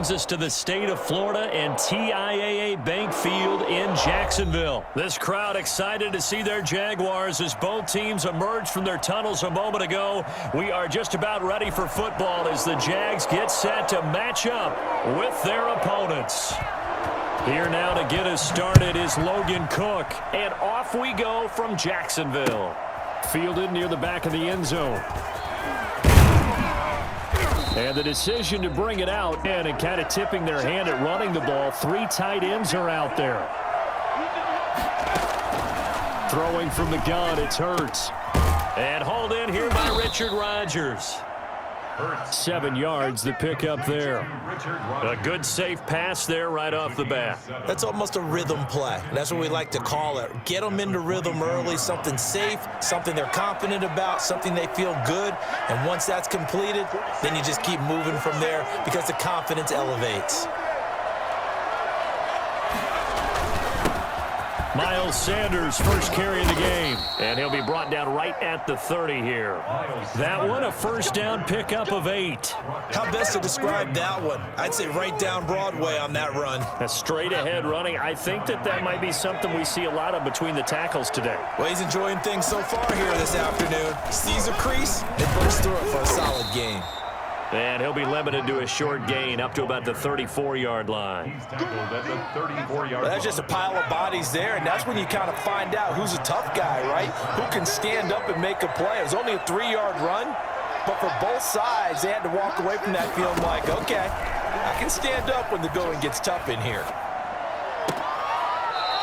brings us to the state of Florida and TIAA Bank Field in Jacksonville. This crowd excited to see their Jaguars as both teams emerged from their tunnels a moment ago. We are just about ready for football as the Jags get set to match up with their opponents. Here now to get us started is Logan Cook, and off we go from Jacksonville. Fielded near the back of the end zone. And the decision to bring it out and kind of tipping their hand at running the ball. 3 tight ends are out there. Throwing from the gun, it's Hurts. And hauled in here by Richard Rodgers. 7 yards, the pickup there. A good safe pass there right off the bat. That's almost a rhythm play. That's what we like to call it. Get them into rhythm early, something safe, something they're confident about, something they feel good. And once that's completed, then you just keep moving from there because the confidence elevates. Miles Sanders first carry of the game, and he'll be brought down right at the 30 here. That one, a first down pickup of 8. How best to describe that one? I'd say right down Broadway on that run. A straight ahead running. I think that might be something we see a lot of between the tackles today. Well, he's enjoying things so far here this afternoon. Sees a crease and bursts through it for a solid gain. And he'll be limited to a short gain up to about the 34-yard line. Well, that's just a pile of bodies there, and that's when you kind of find out who's a tough guy, right? Who can stand up and make a play. It was only a 3-yard run, but for both sides, they had to walk away from that feeling like, okay, I can stand up when the going gets tough in here.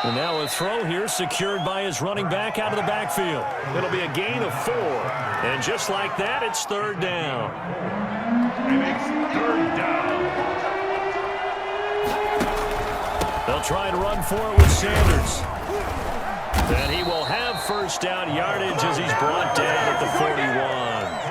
And now a throw here secured by his running back out of the backfield. It'll be a gain of 4. And just like that, it's 3rd down. And it's 3rd down. They'll try and run for it with Sanders. And he will have first down yardage as he's brought down at the 41.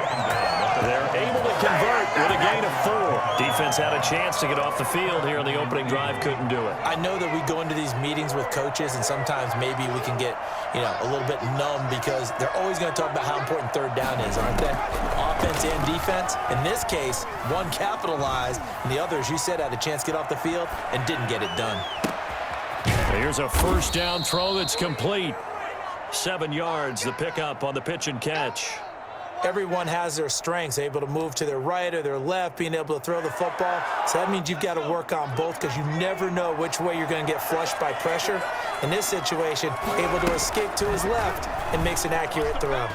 They're able to convert with a gain of 4. Defense had a chance to get off the field here on the opening drive, couldn't do it. I know that we go into these meetings with coaches, and sometimes maybe we can get, a little bit numb because they're always going to talk about how important 3rd down is, aren't they? Offense and defense. In this case, one capitalized, and the other, as you said, had a chance to get off the field and didn't get it done. Here's a first down throw that's complete. 7 yards, the pickup on the pitch and catch. Everyone has their strengths, able to move to their right or their left, being able to throw the football. So that means you've got to work on both because you never know which way you're going to get flushed by pressure. In this situation, able to escape to his left and makes an accurate throw.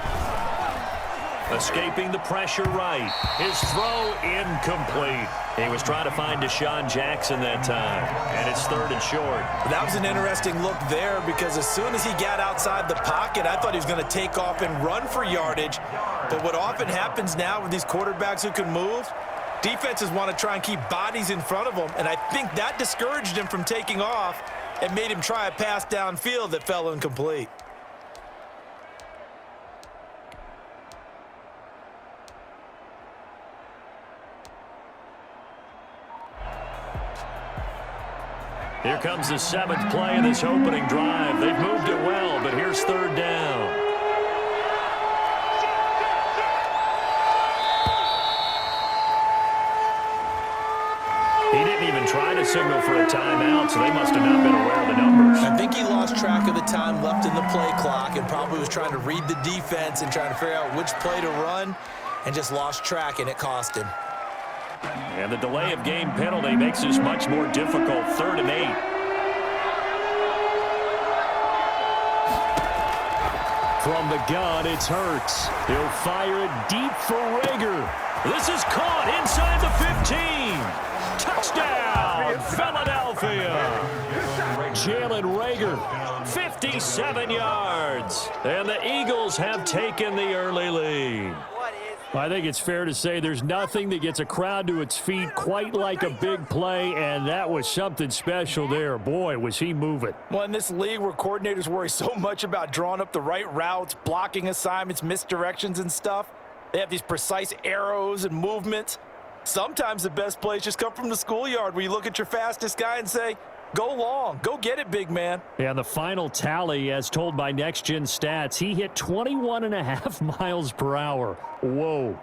Escaping the pressure right. His throw incomplete. He was trying to find Deshaun Jackson that time, and it's 3rd and short. That was an interesting look there because as soon as he got outside the pocket, I thought he was going to take off and run for yardage. But what often happens now with these quarterbacks who can move, defenses want to try and keep bodies in front of them, and I think that discouraged him from taking off and made him try a pass downfield that fell incomplete. Here comes the 7th play of this opening drive. They've moved it well, but here's 3rd down. He didn't even try to signal for a timeout, so they must have not been aware of the numbers. I think he lost track of the time left in the play clock and probably was trying to read the defense and trying to figure out which play to run and just lost track, and it cost him. And the delay of game penalty makes this much more difficult. 3rd and 8. From the gun, it's Hurts. He'll fire it deep for Rager. This is caught inside the 15. Touchdown, Philadelphia. Jalen Rager, 57 yards. And the Eagles have taken the early lead. I think it's fair to say there's nothing that gets a crowd to its feet quite like a big play, and that was something special there. Boy, was he moving. Well, in this league where coordinators worry so much about drawing up the right routes, blocking assignments, misdirections and stuff, they have these precise arrows and movements. Sometimes the best plays just come from the schoolyard where you look at your fastest guy and say, go long. Go get it, big man. And the final tally, as told by Next Gen Stats, he hit 21.5 miles per hour. Whoa.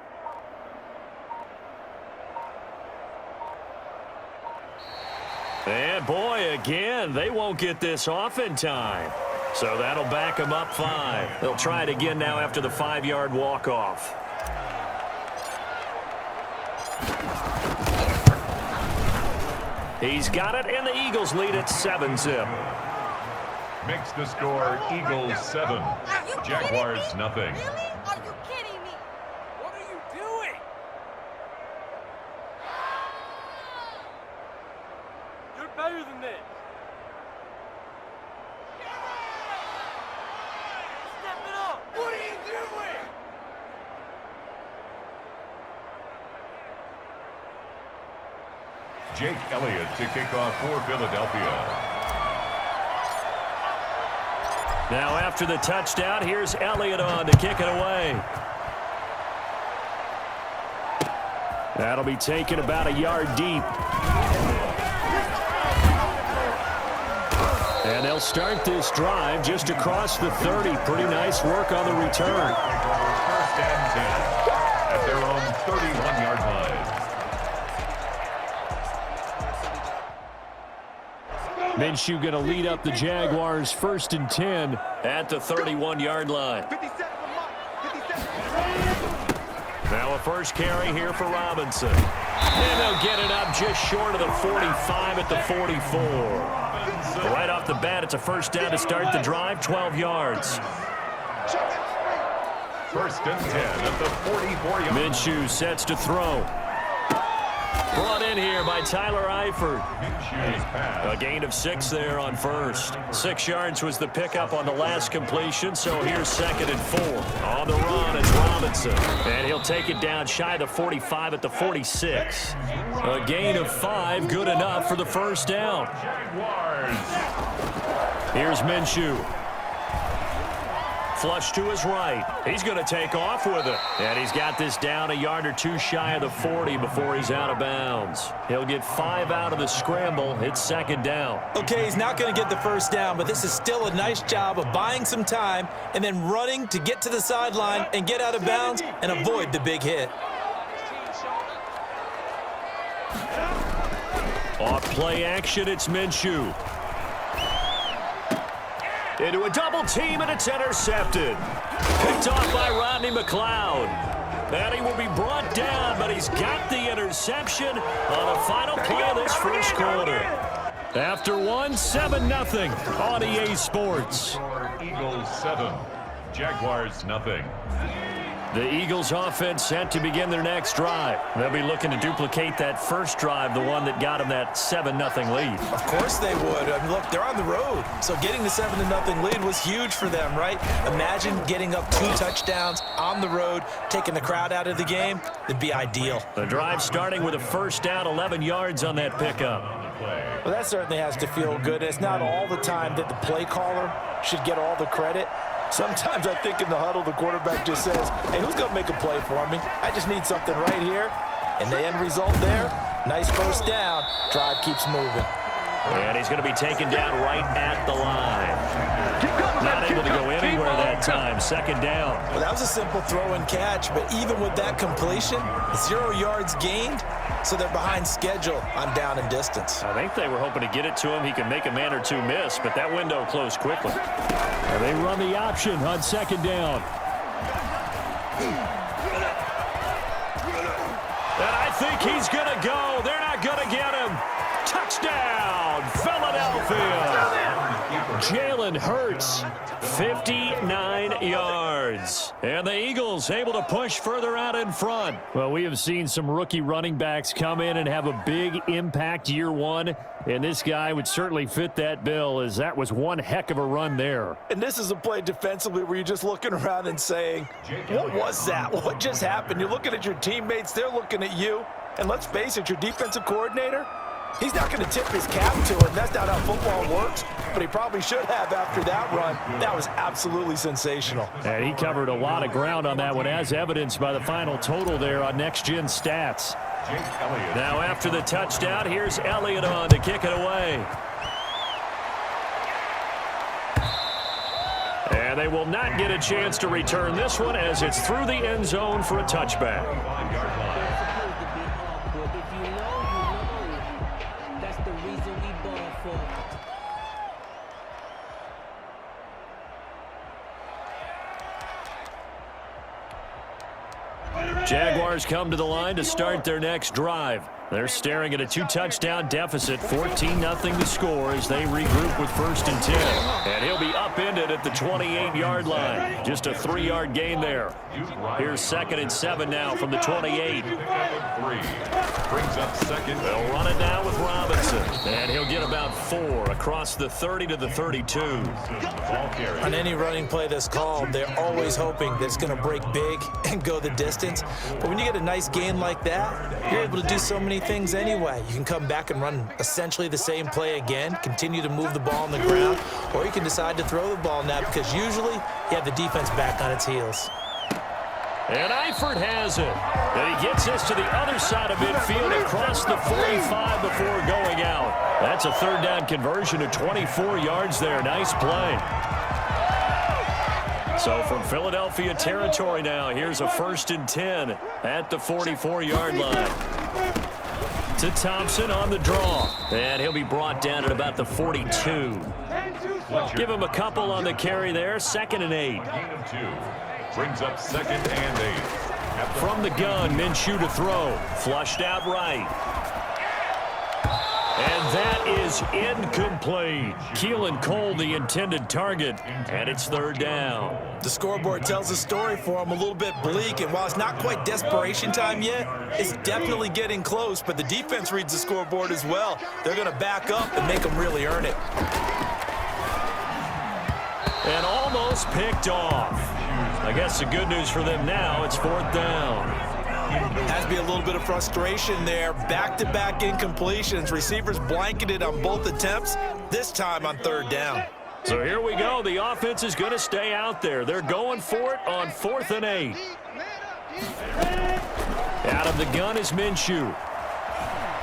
And boy, again, they won't get this off in time. So that'll back them up 5. They'll try it again now after the 5-yard walk-off. He's got it, and the Eagles lead at 7-zip. Makes the score Eagles 7, Jaguars nothing. Really? Are you kidding me? What are you doing? You're better than this. Step it up. What are you doing? Jake Elliott to kick off for Philadelphia. Now after the touchdown, here's Elliott on to kick it away. That'll be taken about a yard deep. And they'll start this drive just across the 30. Pretty nice work on the return. First and 10 at their own 31-yard line. Minshew going to lead up the Jaguars 1st and 10 at the 31-yard line. Now a first carry here for Robinson. And they'll get it up just short of the 45 at the 44. Right off the bat, it's a first down to start the drive, 12 yards. First and 10 at the 44-yard line. Minshew sets to throw. Brought in here by Tyler Eifert. A gain of 6 there on first. 6 yards was the pickup on the last completion, so here's 2nd and 4. On the run, it's Robinson. And he'll take it down shy of the 45 at the 46. A gain of 5, good enough for the first down. Here's Minshew. Flush to his right. He's going to take off with it. And he's got this down a yard or 2 shy of the 40 before he's out of bounds. He'll get 5 out of the scramble. It's 2nd down. Okay, he's not going to get the first down, but this is still a nice job of buying some time and then running to get to the sideline and get out of bounds and avoid the big hit. Off play action, it's Minshew. Into a double team, and it's intercepted. Picked off by Rodney McLeod. And he will be brought down, but he's got the interception on the final play of this first quarter. After 7-0 on EA Sports. Eagles 7, Jaguars nothing. The Eagles offense set to begin their next drive. They'll be looking to duplicate that first drive, the one that got them that 7-0 lead. Of course they would. I mean, look, they're on the road, so getting the 7-0 lead was huge for them, right? Imagine getting up 2 touchdowns on the road, taking the crowd out of the game. It'd be ideal. The drive starting with a first down, 11 yards on that pickup. Well, that certainly has to feel good. It's not all the time that the play caller should get all the credit. Sometimes I think in the huddle, the quarterback just says, hey, who's going to make a play for me? I just need something right here. And the end result there, nice first down. Drive keeps moving. And he's going to be taken down right at the line. Not able to go anywhere that time. 2nd down. Well, that was a simple throw and catch, but even with that completion, 0 yards gained, so they're behind schedule on down and distance. I think they were hoping to get it to him. He could make a man or 2 miss, but that window closed quickly. And they run the option on 2nd down. And I think he's going to go. They're not going to get him. Touchdown, Philadelphia. Jalen Hurts, 59 yards. And the Eagles able to push further out in front. Well, we have seen some rookie running backs come in and have a big impact year 1. And this guy would certainly fit that bill, as that was one heck of a run there. And this is a play defensively where you're just looking around and saying, what was that? What just happened? You're looking at your teammates. They're looking at you. And let's face it, your defensive coordinator, he's not going to tip his cap to it. That's not how football works, but he probably should have after that run. That was absolutely sensational. And he covered a lot of ground on that one, as evidenced by the final total there on Next Gen Stats. Now after the touchdown, here's Elliott on to kick it away. And they will not get a chance to return this one, as it's through the end zone for a touchback. That's the reason we Jaguars come to the line to start their next drive. They're staring at a 2-touchdown deficit, 14-0 to score as they regroup with 1st and 10. And he'll be upended at the 28-yard line. Just a 3-yard gain there. Here's 2nd and 7 now from the 28. Brings up 2nd. They'll run it now with Robinson. And he'll get about 4 across the 30 to the 32. On any running play that's called, they're always hoping that it's going to break big and go the distance. But when you get a nice gain like that, you're able to do so many things anyway. You can come back and run essentially the same play again, continue to move the ball on the ground, or you can decide to throw the ball now because usually you have the defense back on its heels. And Eifert has it. And he gets us to the other side of midfield across the 45 before going out. That's a 3rd down conversion of 24 yards there. Nice play. So from Philadelphia territory now, here's a 1st and 10 at the 44-yard line. To Thompson on the draw. And he'll be brought down at about the 42. Give him a couple on the carry there. 2nd and 8. Brings up 2nd and 8. From the gun, Minshew to throw. Flushed out right. And that is incomplete. Keelan Cole, the intended target, and it's 3rd down. The scoreboard tells a story for him, a little bit bleak, and while it's not quite desperation time yet, it's definitely getting close, but the defense reads the scoreboard as well. They're going to back up and make them really earn it. And almost picked off. I guess the good news for them now, it's 4th down. Has to be a little bit of frustration there. Back-to-back incompletions. Receivers blanketed on both attempts, this time on 3rd down. So here we go. The offense is going to stay out there. They're going for it on 4th and 8. Out of the gun is Minshew.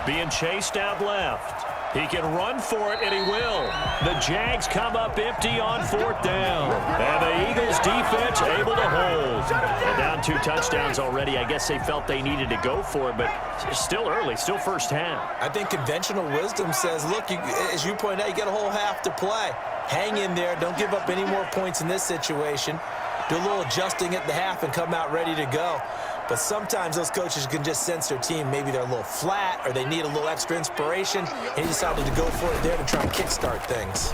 Being chased out left. He can run for it, and he will. The Jags come up empty on 4th down. And the Eagles defense able to hold. And down 2 touchdowns already. I guess they felt they needed to go for it, but still early, still first half. I think conventional wisdom says, look, as you point out, you got a whole half to play. Hang in there. Don't give up any more points in this situation. Do a little adjusting at the half and come out ready to go. But sometimes those coaches can just sense their team. Maybe they're a little flat or they need a little extra inspiration. And he decided to go for it there to try and kickstart things.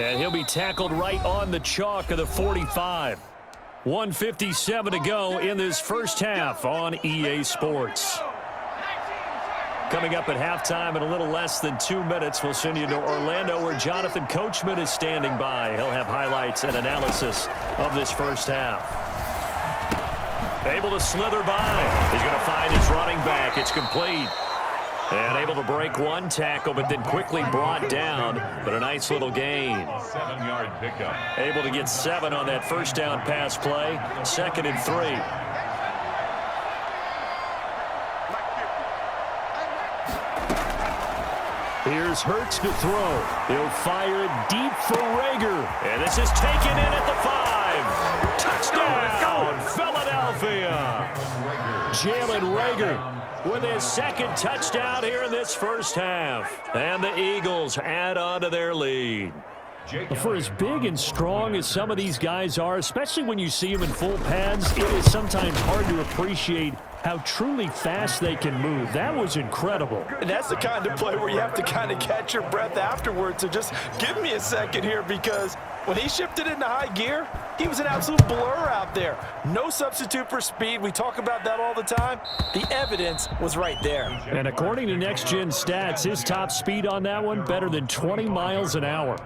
And he'll be tackled right on the chalk of the 45. 1:57 to go in this first half on EA Sports. Coming up at halftime in a little less than 2 minutes, we'll send you to Orlando where Jonathan Coachman is standing by. He'll have highlights and analysis of this first half. Able to slither by. He's going to find his running back. It's complete. And able to break 1 tackle, but then quickly brought down. But a nice little gain. 7-yard pickup. Able to get 7 on that first down pass play. 2nd and 3. Here's Hurts to throw. He'll fire it deep for Rager. And this is taken in at the 5. Touchdown, Philadelphia. Jalen Rager with his 2nd touchdown here in this first half. And the Eagles add on to their lead. For as big and strong as some of these guys are, especially when you see them in full pads, it is sometimes hard to appreciate how truly fast they can move. That was incredible. And that's the kind of play where you have to kind of catch your breath afterwards. So just give me a second here, because when he shifted into high gear, he was an absolute blur out there. No substitute for speed. We talk about that all the time. The evidence was right there. And according to Next Gen Stats, his top speed on that one, better than 20 miles an hour.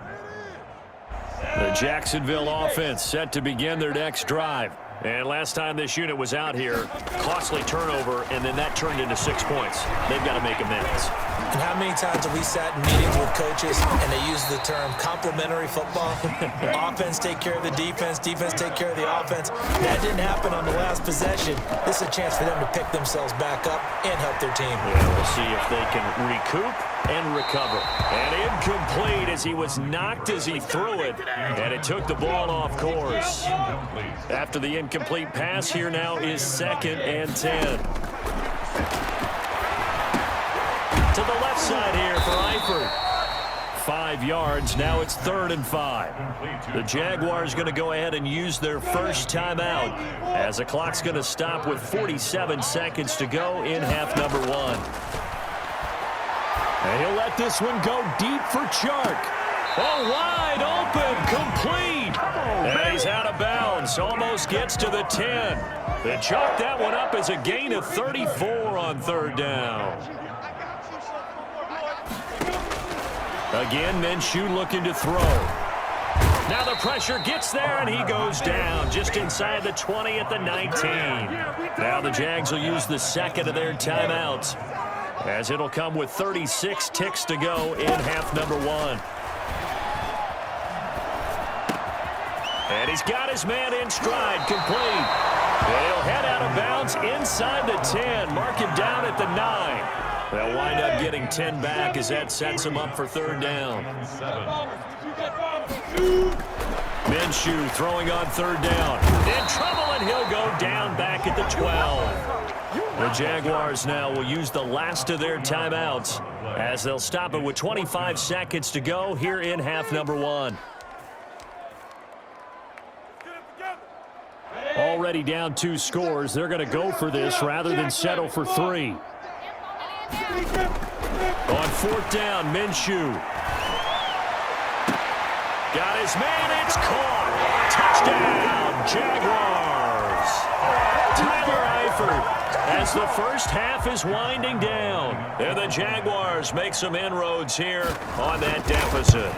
The Jacksonville offense set to begin their next drive. And last time this unit was out here, costly turnover, and then that turned into 6 points. They've got to make amends. And how many times have we sat in meetings with coaches and they use the term complementary football? Offense take care of the defense, defense take care of the offense. That didn't happen on the last possession. This is a chance for them to pick themselves back up and help their team. Yeah, we'll see if they can recoup and recover. And incomplete as he was knocked as he threw it. And it took the ball off course. After the incomplete pass, here now is 2nd and 10. To the left side here for Eifert. 5 yards. Now it's 3rd and 5. The Jaguars going to go ahead and use their first timeout as the clock's going to stop with 47 seconds to go in half number 1. And he'll let this one go deep for Chark. Oh, wide open, complete. And he's out of bounds, almost gets to the 10. They chalk that one up as a gain of 34 on 3rd down. Again, Minshew looking to throw. Now the pressure gets there, and he goes down just inside the 20 at the 19. Now the Jags will use the second of their timeouts, as it'll come with 36 ticks to go in half number 1. And he's got his man in stride, complete. And he'll head out of bounds inside the 10, mark him down at the 9. They'll wind up getting 10 back as that sets him up for 3rd down. Minshew throwing on 3rd down. In trouble, and he'll go down back at the 12. The Jaguars now will use the last of their timeouts as they'll stop it with 25 seconds to go here in half number 1. Already down 2 scores. They're going to go for this rather than settle for 3. On 4th down, Minshew. Got his man, it's caught. Touchdown, Jaguars. Tyler Eifert, as the first half is winding down. And the Jaguars make some inroads here on that deficit.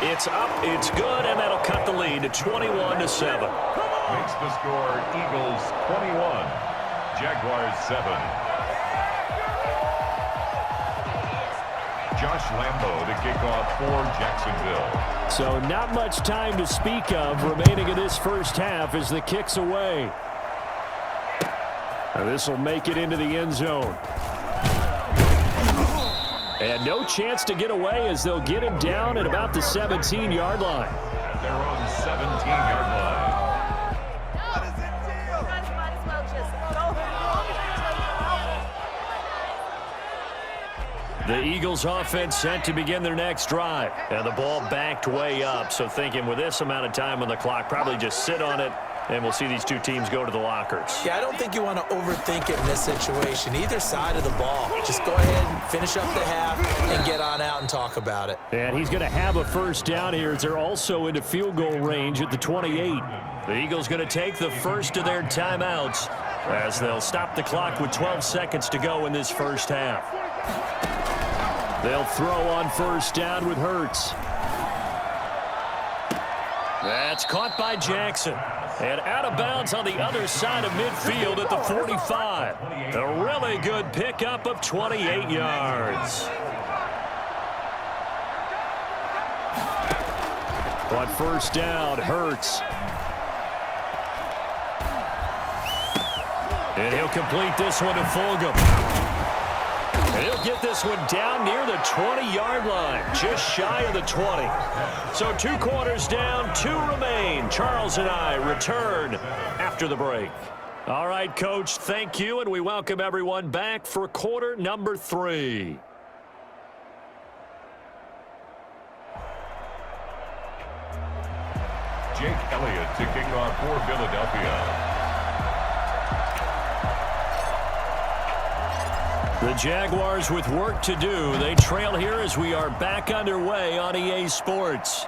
It's up, it's good, and that'll cut the lead to 21-7. Makes the score Eagles 21, Jaguars 7. Josh Lambo to kick off for Jacksonville. So not much time to speak of remaining in this first half as the kick's away. Now this will make it into the end zone. And no chance to get away as they'll get him down at about the 17-yard line. At their own 17-yard line. The Eagles offense set to begin their next drive. And the ball backed way up, so thinking with this amount of time on the clock, probably just sit on it, and we'll see these two teams go to the lockers. Yeah, I don't think you want to overthink it in this situation. Either side of the ball. Just go ahead and finish up the half and get on out and talk about it. And he's going to have a first down here as they're also into field goal range at the 28. The Eagles going to take the first of their timeouts as they'll stop the clock with 12 seconds to go in this first half. They'll throw on first down with Hurts. That's caught by Jackson. And out of bounds on the other side of midfield at the 45. A really good pickup of 28 yards. On first down, Hurts. And he'll complete this one to Fulgham. And he'll get this one down near the 20-yard line, just shy of the 20. So 2 quarters down, 2 remain. Charles and I return after the break. All right, Coach, thank you, and we welcome everyone back for quarter number 3. Jake Elliott to kick off for Philadelphia. The Jaguars with work to do. They trail here as we are back underway on EA Sports.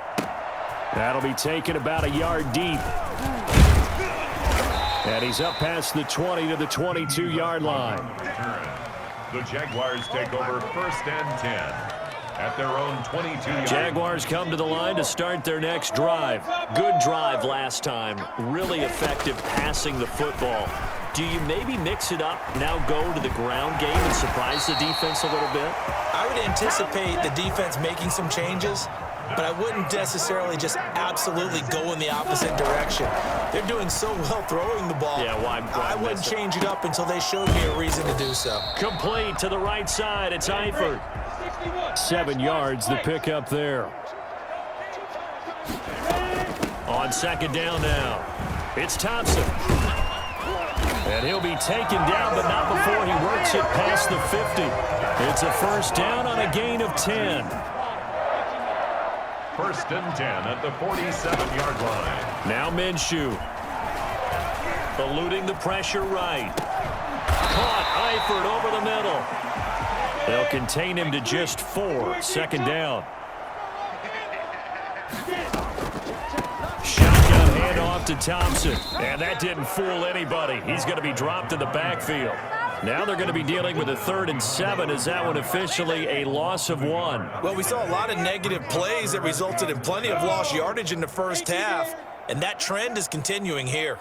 That'll be taken about a yard deep. And he's up past the 20 to the 22-yard line. The Jaguars take over 1st and 10 at their own 22-yard. Jaguars come to the line to start their next drive. Good drive last time. Really effective passing the football. Do you maybe mix it up, now go to the ground game and surprise the defense a little bit? I would anticipate the defense making some changes, but I wouldn't necessarily just absolutely go in the opposite direction. They're doing so well throwing the ball. Yeah, why I wouldn't change it up until they showed me a reason to do so. Complete to the right side. It's Eifert. 7 yards, the pickup there. On second down now, it's Thompson. And he'll be taken down, but not before he works it past the 50. It's a first down on a gain of 10. First and 10 at the 47-yard line. Now Minshew. Eluding the pressure right. Caught Eifert over the middle. They'll contain him to just 4. Second down. Shotgun handoff to Thompson. And that didn't fool anybody. He's going to be dropped in the backfield. Now they're going to be dealing with a 3rd and 7. Is that one officially a loss of 1? Well, we saw a lot of negative plays that resulted in plenty of lost yardage in the first half, and that trend is continuing here.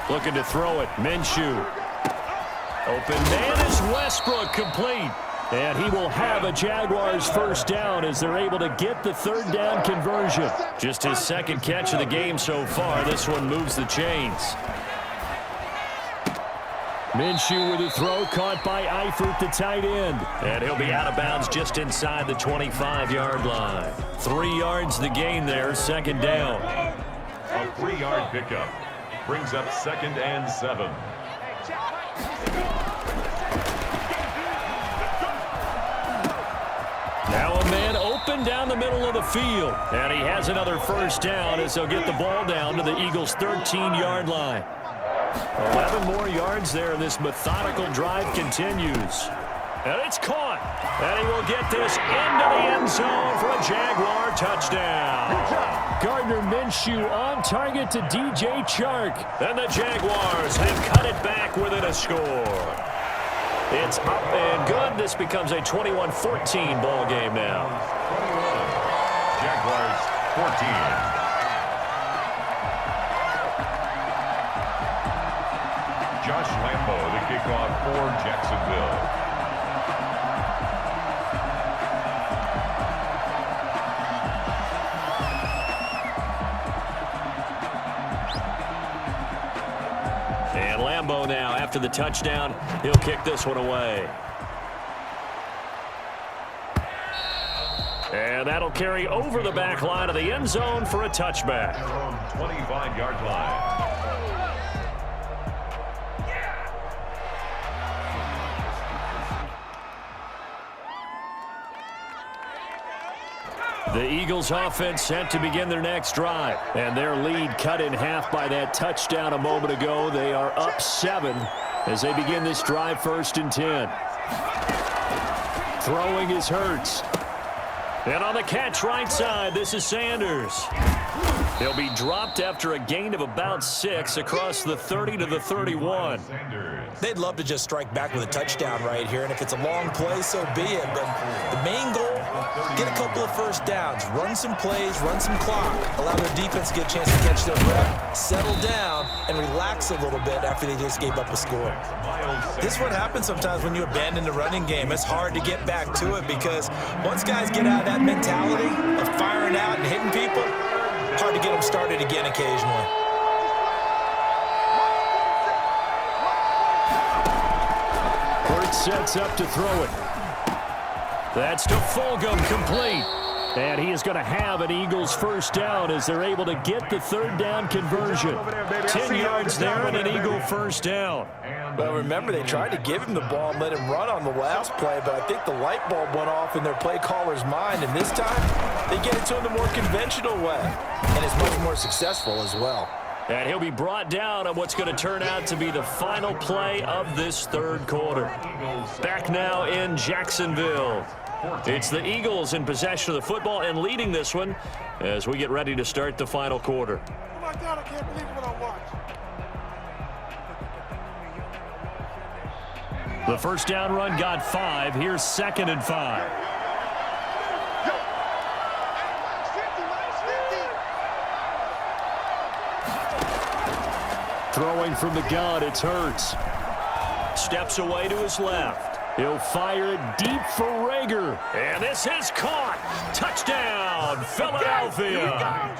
Looking to throw it. Minshew. Open man is Westbrook, complete. And he will have a Jaguars first down as they're able to get the 3rd down conversion. Just his 2nd catch of the game so far. This one moves the chains. Minshew with a throw caught by Eifert, the tight end. And he'll be out of bounds just inside the 25-yard line. 3 yards the gain there, 2nd down. A 3-yard pickup brings up 2nd and 7. Now a man open down the middle of the field. And he has another first down as they'll get the ball down to the Eagles' 13-yard line. 11 more yards there, and this methodical drive continues. And it's caught. And he will get this into the end zone for a Jaguar touchdown. Gardner Minshew on target to DJ Chark. And the Jaguars have cut it back within a score. It's up and good. This becomes a 21-14 ball game now. 21. Jaguars 14. Josh Lambo to kick off for Jacksonville. And Lambo now, after the touchdown, he'll kick this one away. And that'll carry over the back line of the end zone for a touchback. 25-yard line. The Eagles offense set to begin their next drive. And their lead cut in half by that touchdown a moment ago. They are up 7 as they begin this drive, 1st and 10. Throwing is Hurts. And on the catch right side, this is Sanders. He'll be dropped after a gain of about 6 across the 30 to the 31. They'd love to just strike back with a touchdown right here, and if it's a long play, so be it. But the main goal, get a couple of first downs, run some plays, run some clock, allow their defense to get a chance to catch their breath, settle down, and relax a little bit after they just gave up a score. This is what happens sometimes when you abandon the running game. It's hard to get back to it because once guys get out of that mentality of firing out and hitting people, hard to get them started again occasionally. Hurts sets up to throw it. That's to Fulgham, complete. And he is going to have an Eagles first down as they're able to get the 3rd down conversion. 10 yards there and an Eagle first down. Well, remember, they tried to give him the ball and let him run on the last play, but I think the light bulb went off in their play caller's mind, and this time they get it to him the more conventional way, and it's much more successful as well. And he'll be brought down on what's going to turn out to be the final play of this 3rd quarter. Back now in Jacksonville. It's the Eagles in possession of the football and leading this one as we get ready to start the final quarter. Oh my God, I can't believe what I watched. The first down run got 5. Here's 2nd and 5. Throwing from the gun, it's Hurts. Steps away to his left. He'll fire it deep for Rager. And this is caught. Touchdown, Philadelphia.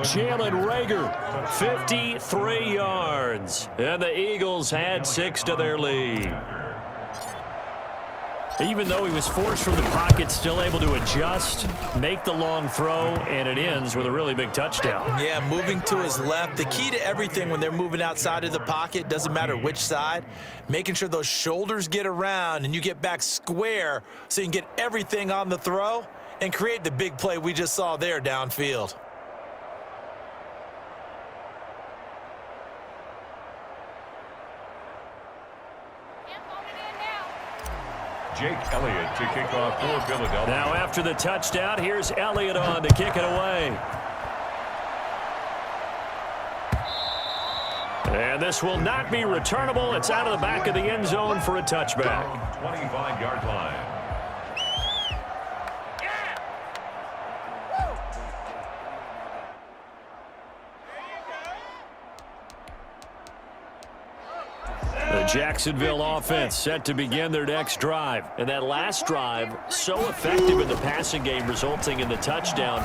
Jalen Rager, 53 yards. And the Eagles had 6 to their lead. Even though he was forced from the pocket, still able to adjust, make the long throw, and it ends with a really big touchdown. Yeah, moving to his left. The key to everything when they're moving outside of the pocket, doesn't matter which side, making sure those shoulders get around and you get back square so you can get everything on the throw and create the big play we just saw there downfield. Jake Elliott to kick off for Philadelphia. Now after the touchdown, here's Elliott on to kick it away. And this will not be returnable. It's out of the back of the end zone for a touchback. 25-yard line. The Jacksonville offense set to begin their next drive. And that last drive, so effective in the passing game, resulting in the touchdown.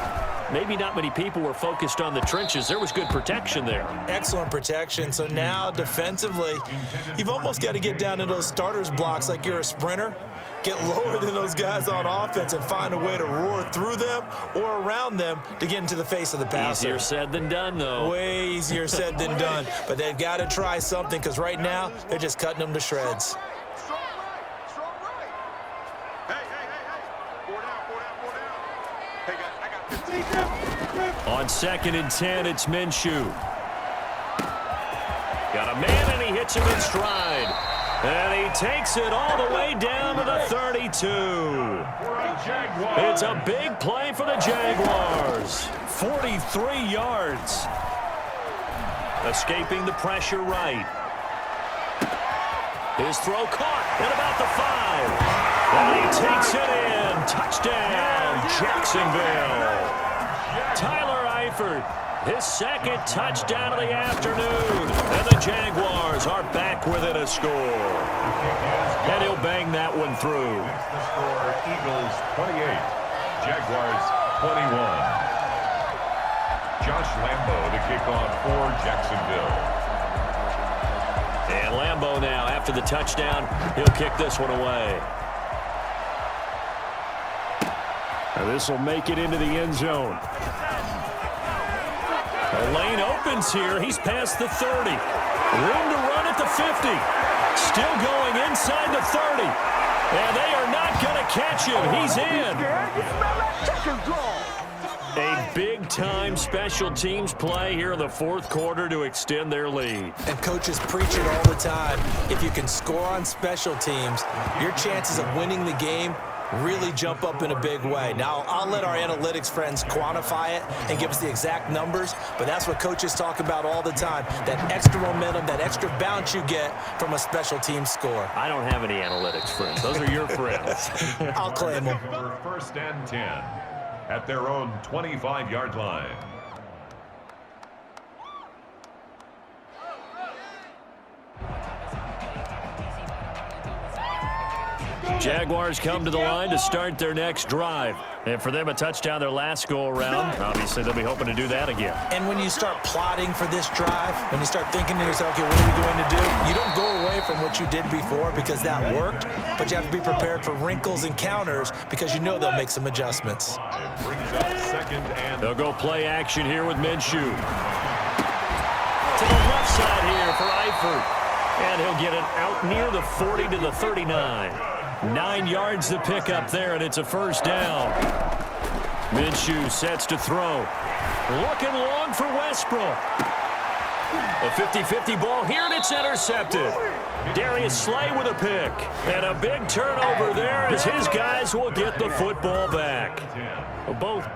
Maybe not many people were focused on the trenches. There was good protection there. Excellent protection. So now defensively, you've almost got to get down to those starters blocks like you're a sprinter. Get lower than those guys on offense and find a way to roar through them or around them to get into the face of the passer. Easier said than done, though. Way easier said than done. But they've got to try something because right now they're just cutting them to shreds. Strong right. Strong right. Hey. 4 down. Hey, guys, I got 15. On 2nd and 10, it's Minshew. Got a man, and he hits him in stride. And he takes it all the way down to the 32. It's a big play for the Jaguars. 43 yards. Escaping the pressure right. His throw caught at about the 5. And he takes it in. Touchdown, Jacksonville. Tyler Eifert, his 2nd touchdown of the afternoon. And the Jaguars are back within a score. And he'll bang that one through. The score, Eagles 28, Jaguars 21. Josh Lambo to kick off for Jacksonville. And Lambo now, after the touchdown, he'll kick this one away. And this will make it into the end zone. The lane opens here. He's past the 30. Room to run at the 50. Still going inside the 30. And they are not going to catch him. He's in. A big-time special teams play here in the 4th quarter to extend their lead. And coaches preach it all the time. If you can score on special teams, your chances of winning the game really jump up in a big way. Now, I'll let our analytics friends quantify it and give us the exact numbers, but that's what coaches talk about all the time, that extra momentum, that extra bounce you get from a special team score. I don't have any analytics friends. Those are your friends. I'll claim them. For 1st and 10 at their own 25-yard line. Jaguars come to the line to start their next drive. And for them, a touchdown their last go-around. Obviously, they'll be hoping to do that again. And when you start plotting for this drive, when you start thinking to yourself, okay, what are we going to do? You don't go away from what you did before because that worked, but you have to be prepared for wrinkles and counters because you know they'll make some adjustments. It brings up 2nd and... They'll go play action here with Minshew. To the left side here for Eifert. And he'll get it out near the 40 to the 39. 9 yards to pick up there, and it's a 1st down. Minshew sets to throw. Looking long for Westbrook. A 50-50 ball here, and it's intercepted. Darius Slay with a pick. And a big turnover there as his guys will get the football back. Both